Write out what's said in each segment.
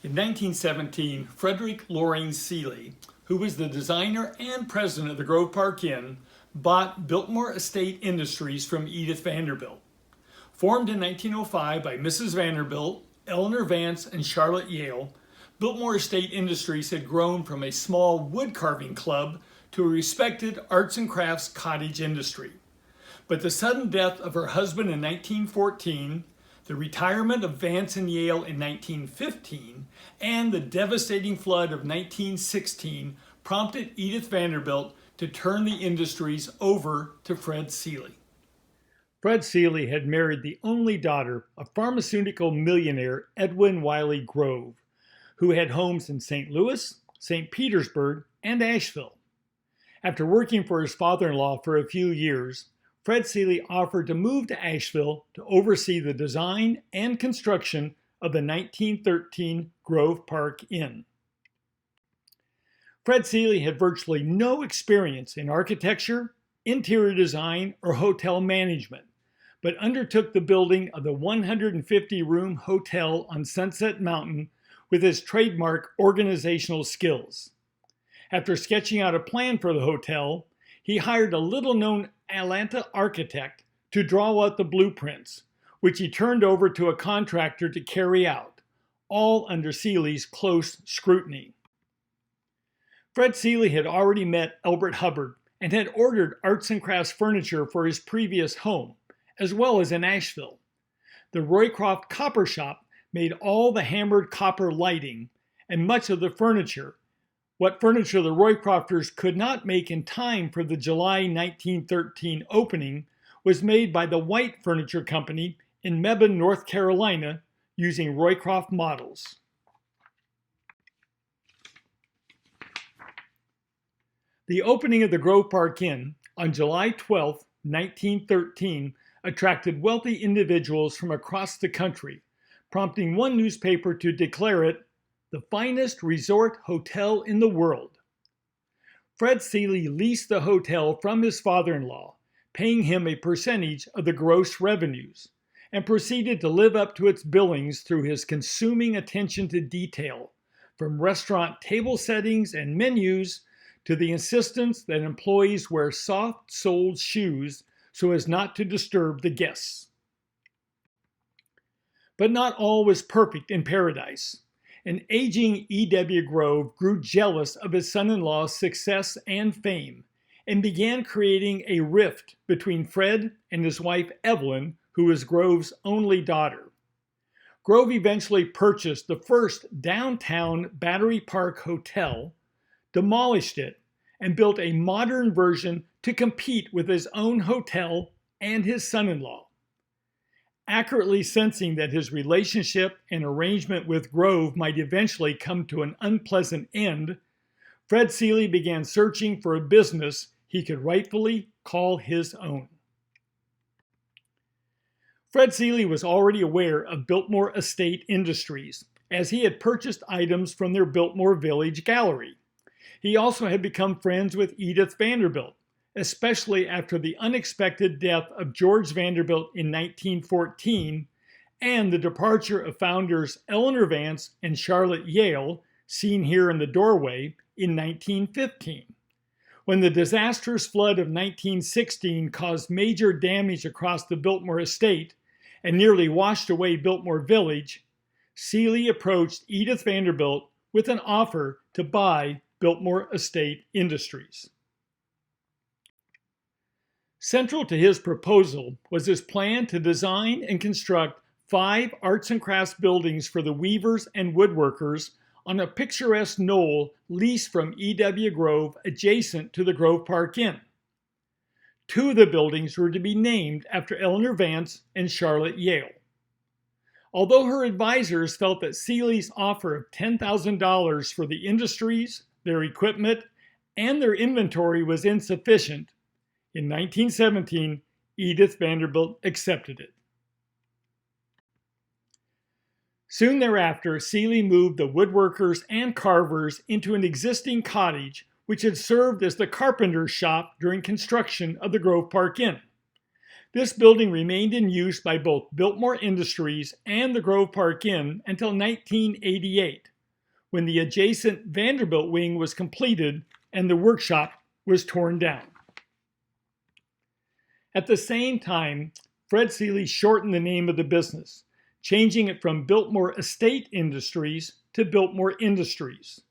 In 1917, Frederick Loring Seeley, who was the designer and president of the Grove Park Inn, bought Biltmore Estate Industries from Edith Vanderbilt. Formed in 1905 by Mrs. Vanderbilt, Eleanor Vance, and Charlotte Yale, Biltmore Estate Industries had grown from a small wood carving club to a respected arts and crafts cottage industry. But the sudden death of her husband in 1914, the retirement of Vance and Yale in 1915, and the devastating flood of 1916 prompted Edith Vanderbilt to turn the industries over to Fred Seeley. Fred Seeley had married the only daughter of pharmaceutical millionaire Edwin Wiley Grove, who had homes in St. Louis, St. Petersburg, and Asheville. After working for his father-in-law for a few years, Fred Seeley offered to move to Asheville to oversee the design and construction of the 1913 Grove Park Inn. Fred Seeley had virtually no experience in architecture, interior design, or hotel management, but undertook the building of the 150-room hotel on Sunset Mountain with his trademark organizational skills. After sketching out a plan for the hotel, he hired a little-known Atlanta architect to draw out the blueprints, which he turned over to a contractor to carry out, all under Seeley's close scrutiny. Fred Seeley had already met Elbert Hubbard and had ordered arts and crafts furniture for his previous home, as well as in Asheville. The Roycroft Copper Shop made all the hammered copper lighting and much of the furniture, what furniture the Roycrofters could not make in time for the July 1913 opening was made by the White Furniture Company in Mebane, North Carolina, using Roycroft models. The opening of the Grove Park Inn on July 12, 1913, attracted wealthy individuals from across the country, prompting one newspaper to declare it the finest resort hotel in the world. Fred Seeley leased the hotel from his father-in-law, paying him a percentage of the gross revenues, and proceeded to live up to its billings through his consuming attention to detail, from restaurant table settings and menus to the insistence that employees wear soft-soled shoes so as not to disturb the guests. But not all was perfect in paradise. An aging E.W. Grove grew jealous of his son-in-law's success and fame and began creating a rift between Fred and his wife Evelyn, who was Grove's only daughter. Grove eventually purchased the first downtown Battery Park Hotel, demolished it, and built a modern version to compete with his own hotel and his son-in-law. Accurately sensing that his relationship and arrangement with Grove might eventually come to an unpleasant end, Fred Seeley began searching for a business he could rightfully call his own. Fred Seeley was already aware of Biltmore Estate Industries, as he had purchased items from their Biltmore Village gallery. He also had become friends with Edith Vanderbilt, especially after the unexpected death of George Vanderbilt in 1914 and the departure of founders Eleanor Vance and Charlotte Yale, seen here in the doorway, in 1915. When the disastrous flood of 1916 caused major damage across the Biltmore estate and nearly washed away Biltmore Village, Seeley approached Edith Vanderbilt with an offer to buy Biltmore Estate Industries. Central to his proposal was his plan to design and construct 5 arts and crafts buildings for the weavers and woodworkers on a picturesque knoll leased from E.W. Grove adjacent to the Grove Park Inn. 2 of the buildings were to be named after Eleanor Vance and Charlotte Yale. Although her advisors felt that Seeley's offer of $10,000 for the industries, their equipment, and their inventory was insufficient, in 1917, Edith Vanderbilt accepted it. Soon thereafter, Seeley moved the woodworkers and carvers into an existing cottage which had served as the carpenter's shop during construction of the Grove Park Inn. This building remained in use by both Biltmore Industries and the Grove Park Inn until 1988, when the adjacent Vanderbilt wing was completed and the workshop was torn down. At the same time, Fred Seeley shortened the name of the business, changing it from Biltmore Estate Industries to Biltmore Industries.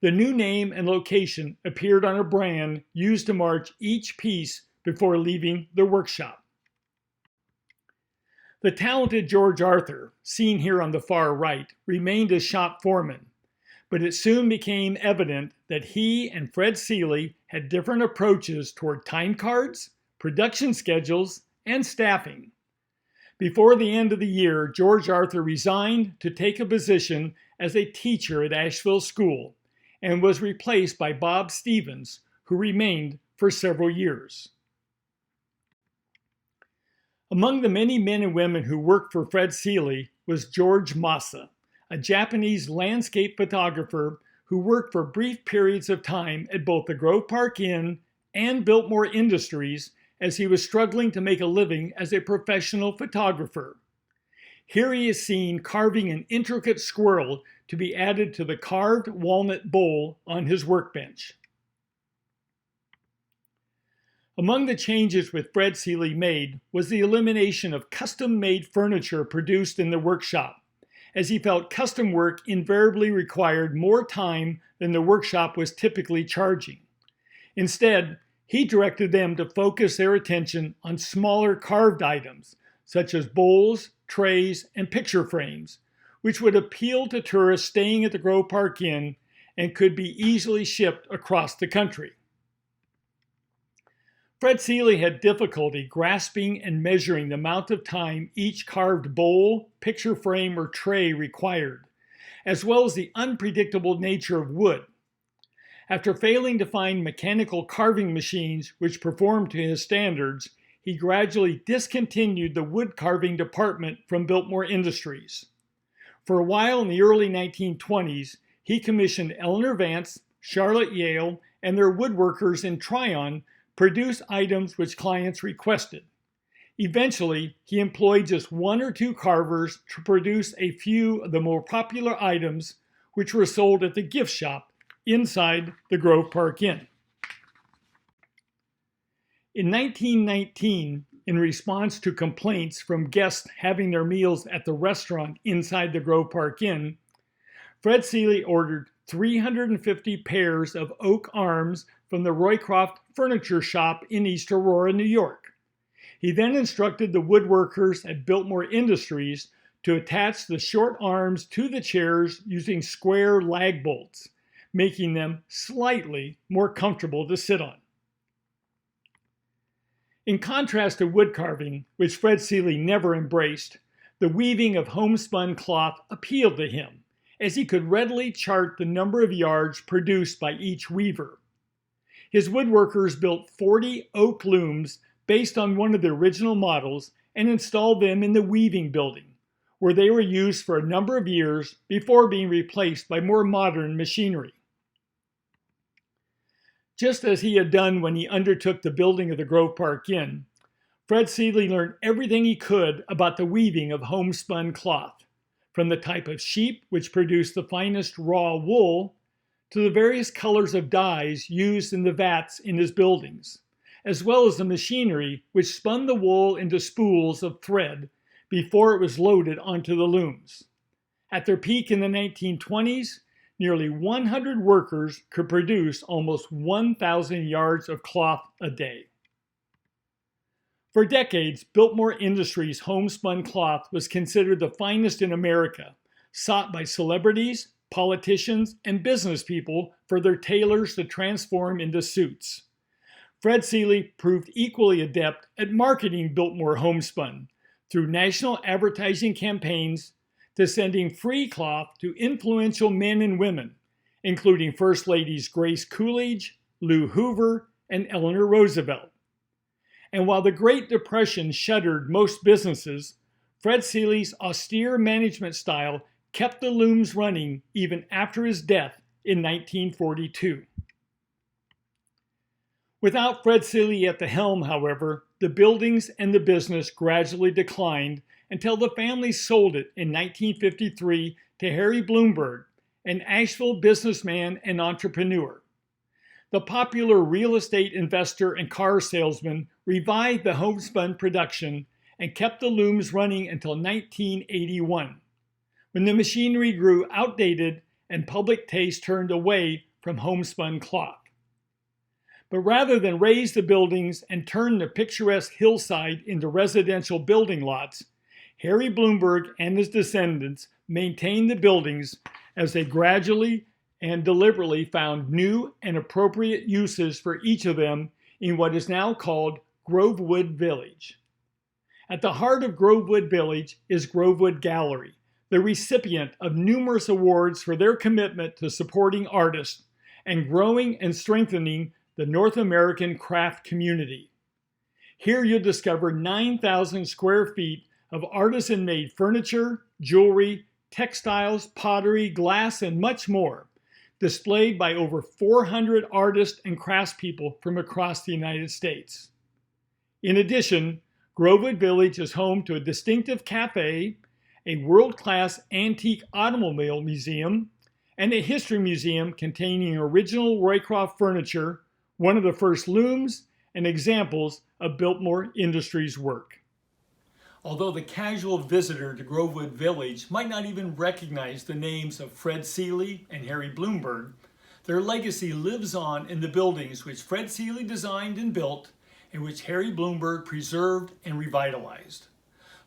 The new name and location appeared on a brand used to mark each piece before leaving the workshop. The talented George Arthur, seen here on the far right, remained as shop foreman, but it soon became evident that he and Fred Seeley had different approaches toward time cards, production schedules, and staffing. Before the end of the year, George Arthur resigned to take a position as a teacher at Asheville School and was replaced by Bob Stevens, who remained for several years. Among the many men and women who worked for Fred Seeley was George Masa, a Japanese landscape photographer who worked for brief periods of time at both the Grove Park Inn and Biltmore Industries as he was struggling to make a living as a professional photographer. Here he is seen carving an intricate squirrel to be added to the carved walnut bowl on his workbench. Among the changes which Fred Seeley made was the elimination of custom-made furniture produced in the workshop, as he felt custom work invariably required more time than the workshop was typically charging. Instead, he directed them to focus their attention on smaller carved items, such as bowls, trays, and picture frames, which would appeal to tourists staying at the Grove Park Inn and could be easily shipped across the country. Fred Seeley had difficulty grasping and measuring the amount of time each carved bowl, picture frame, or tray required, as well as the unpredictable nature of wood. After failing to find mechanical carving machines which performed to his standards, he gradually discontinued the wood carving department from Biltmore Industries. For a while in the early 1920s, he commissioned Eleanor Vance, Charlotte Yale, and their woodworkers in Tryon produce items which clients requested. Eventually, he employed just one or two carvers to produce a few of the more popular items which were sold at the gift shop inside the Grove Park Inn. In 1919, in response to complaints from guests having their meals at the restaurant inside the Grove Park Inn, Fred Seeley ordered 350 pairs of oak arms from the Roycroft Furniture Shop in East Aurora, New York. He then instructed the woodworkers at Biltmore Industries to attach the short arms to the chairs using square lag bolts, making them slightly more comfortable to sit on. In contrast to wood carving, which Fred Seeley never embraced, the weaving of homespun cloth appealed to him, as he could readily chart the number of yards produced by each weaver. His woodworkers built 40 oak looms based on one of the original models and installed them in the weaving building, where they were used for a number of years before being replaced by more modern machinery. Just as he had done when he undertook the building of the Grove Park Inn, Fred Seeley learned everything he could about the weaving of homespun cloth, from the type of sheep which produced the finest raw wool to the various colors of dyes used in the vats in his buildings, as well as the machinery which spun the wool into spools of thread before it was loaded onto the looms. At their peak in the 1920s, nearly 100 workers could produce almost 1,000 yards of cloth a day. For decades, Biltmore Industries' homespun cloth was considered the finest in America, sought by celebrities, politicians, and business people for their tailors to transform into suits. Fred Seeley proved equally adept at marketing Biltmore homespun through national advertising campaigns to sending free cloth to influential men and women, including First Ladies Grace Coolidge, Lou Hoover, and Eleanor Roosevelt. And while the Great Depression shuttered most businesses, Fred Seeley's austere management style kept the looms running even after his death in 1942. Without Fred Seeley at the helm, however, the buildings and the business gradually declined until the family sold it in 1953 to Harry Bloomberg an Asheville businessman and entrepreneur. The popular real estate investor and car salesman revived the homespun production and kept the looms running until 1981, when the machinery grew outdated and public taste turned away from homespun cloth. But rather than raise the buildings and turn the picturesque hillside into residential building lots, Harry Bloomberg and his descendants maintained the buildings as they gradually and deliberately found new and appropriate uses for each of them in what is now called Grovewood Village. At the heart of Grovewood Village is Grovewood Gallery, the recipient of numerous awards for their commitment to supporting artists and growing and strengthening the North American craft community. Here you'll discover 9,000 square feet of artisan-made furniture, jewelry, textiles, pottery, glass, and much more, displayed by over 400 artists and craftspeople from across the United States. In addition, Grovewood Village is home to a distinctive cafe, a world-class antique automobile museum, and a history museum containing original Roycroft furniture, one of the first looms, and examples of Biltmore Industries work. Although the casual visitor to Grovewood Village might not even recognize the names of Fred Seeley and Harry Bloomberg, their legacy lives on in the buildings which Fred Seeley designed and built and which Harry Bloomberg preserved and revitalized.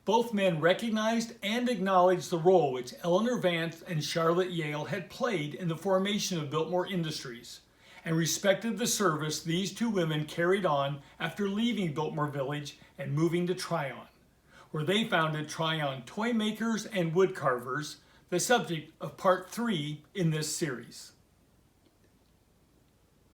Both men recognized and acknowledged the role which Eleanor Vance and Charlotte Yale had played in the formation of Biltmore Industries, and respected the service these two women carried on after leaving Biltmore Village and moving to Tryon, where they founded Tryon Toy Makers and Wood Carvers, the subject of part 3 in this series.